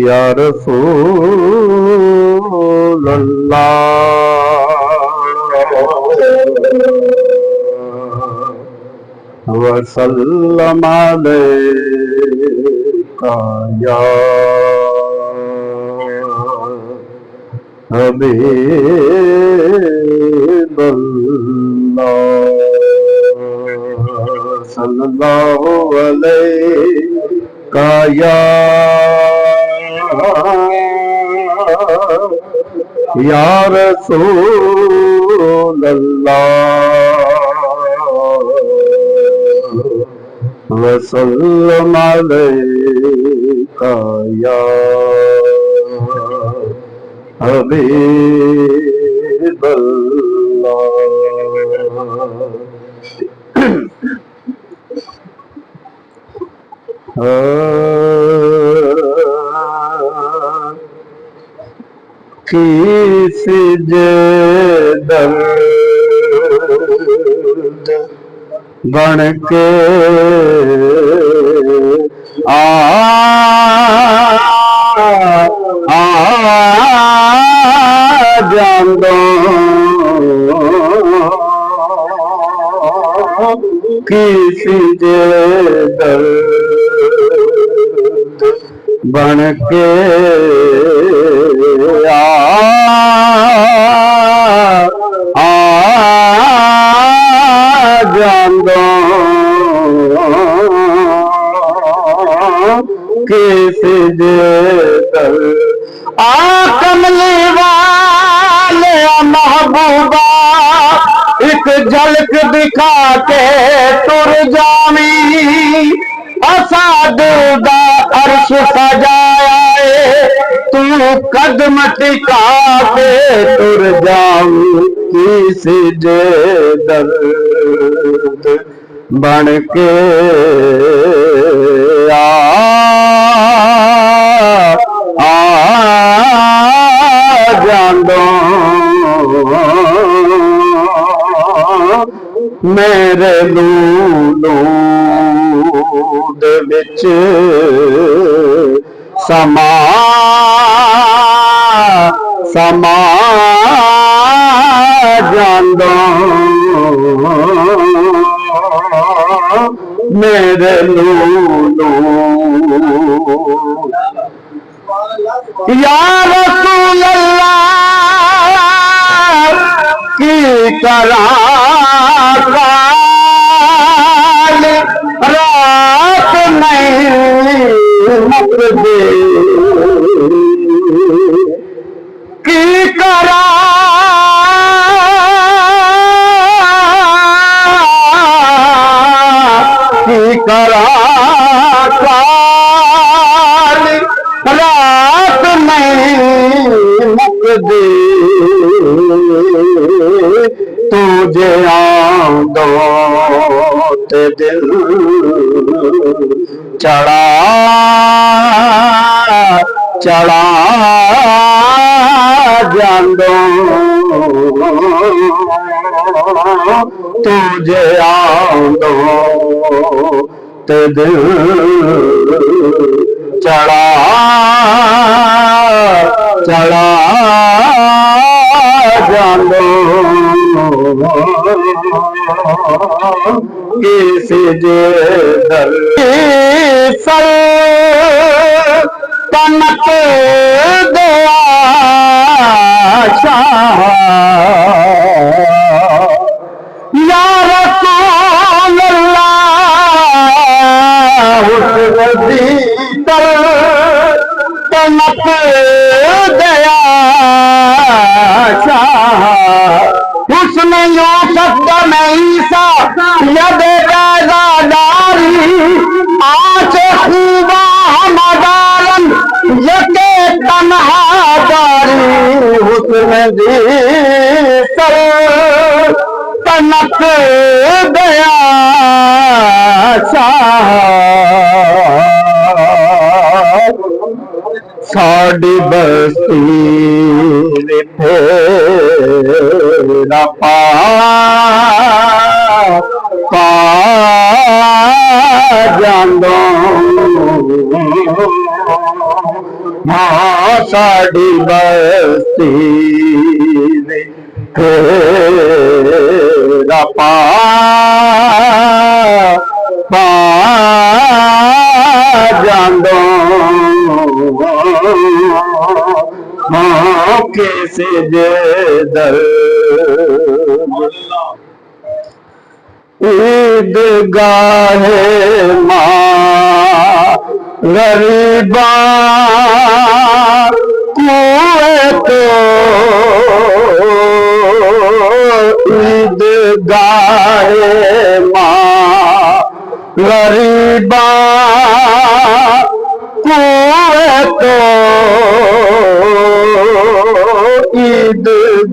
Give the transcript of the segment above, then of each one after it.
या रसूल अल्लाह वसल्लम अलैका या हबीबल्लाह सल्लल्लाहु अलैका या रसूल अल्लाह वसल्लम अलैका या हबीबल्लाह किस दर्द बन के जांदो किसी दर्द बन के जांदो किसी दर्द कमली वाले महबूबा एक झलक दिखा के तुर जावी असा दिलदा अर्श सजाया तू कदम टिका के तुर जावी किसी दर्द बन के जांदो मेरे लूलू दे विच समा जांदो मेरे लूलू या रसूल अल्लाह की करा रात नहीं मुकदे की करा रात नहीं मुकदे तुझे आंदो ते दिल चढ़ा जांदो तुझे आंदो ते दिल चढ़ा जांदो किसी दर सल तनक दया शाह या रसूल अल्लाह हुस्न तनक दया शाह हुस्न यूसुफ नहीं सा यद पैदादारी आँच खूबा हमदारन यके तन्हा दारी हुस्न दी सर तनक दया शाह साड़ी बस्ती फेरा पा जांदो मां साड़ी बस्ती ने तेरा पा जांदो कैसे जे दर ईद गाहे मां गरीबा कुएं तो ईद गाहे मां गरीबा कुएं तो ईद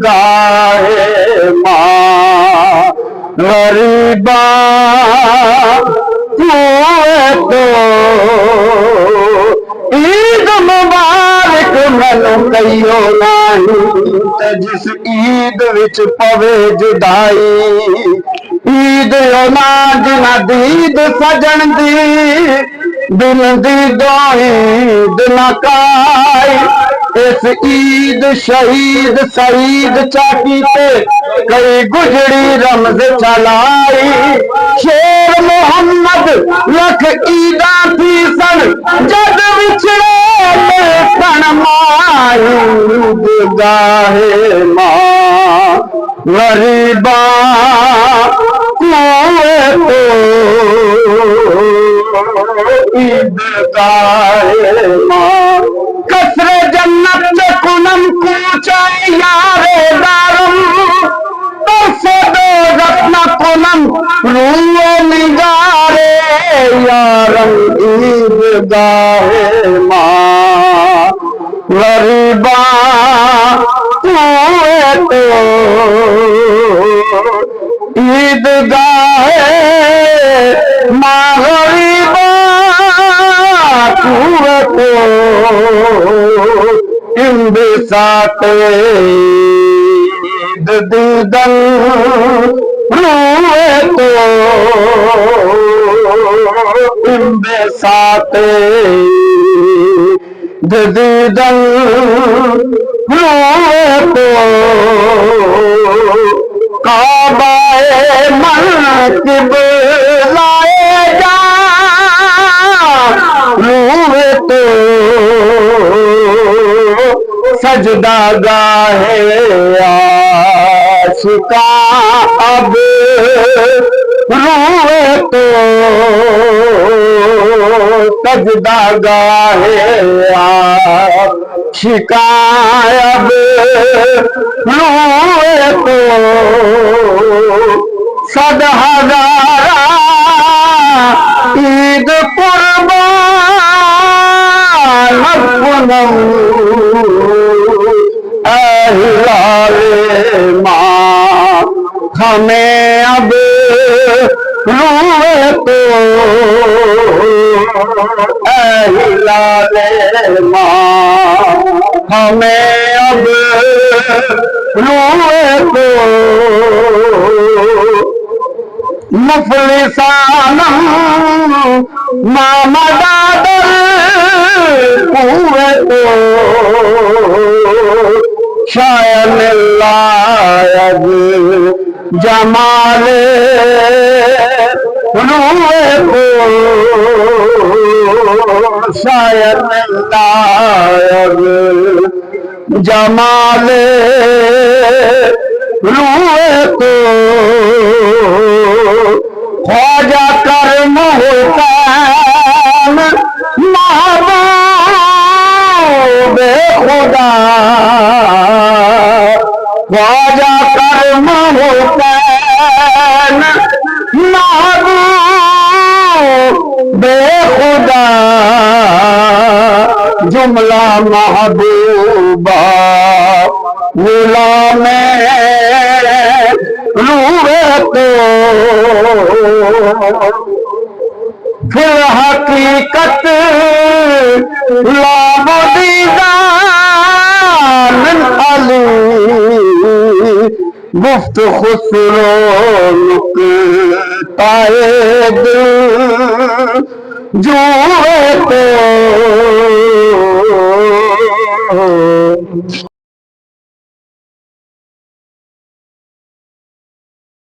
गाहे मां गरीबा कुएं तो ईद मुबारक मन कहियो नहीं ते जिस ईद विच पवे जुदाई ईद ना जिना दीद सजन दी दिल दी दोईद न काई इस ईद शहीद सईद चाकी ते कई गुजरी रमज चलाई शेर मोहम्मद लख ईदा थी सन जद विछड़े कण माई गाहे मां गरीबा कुएं तो ईद गाहे मां कसरे जन्नत च कुनम कूचा यारे दारम तरसे दो रत्न कुनम रूए निगारे यारम ईद गाहे मां गरीबा कुएं तो ईद गाहे मां गरीबा कुएं तो इंदे साते ईद दीदन रूए तो इंदे साते ईद दीदन रूए तो काबाए मन किबलाए जा रूए तो सजदा गाहे आशिका अब रूए तो सजदा गाहे आशिका अब रूए तो सद हजारा ईद कुर्बान पुनम अहिलाले मां हमें अब रूए तो अहिलाले मां हमें अब रूए तो मुफलिसानम मामदादल कुएं तो शायद लायक जमाले रूए तो शायद लायक जमाले रूए तो ख्वाजा कर्म हुसैन महबूब खुदा ख्वाजा कर्म हुसैन महबूब खुदा जुमला महबूबा गुलाम रूए तो फिर हकीकत लाबदीदान अली गुफ्त खुसरो नुक्ताए दिल जुए तो हो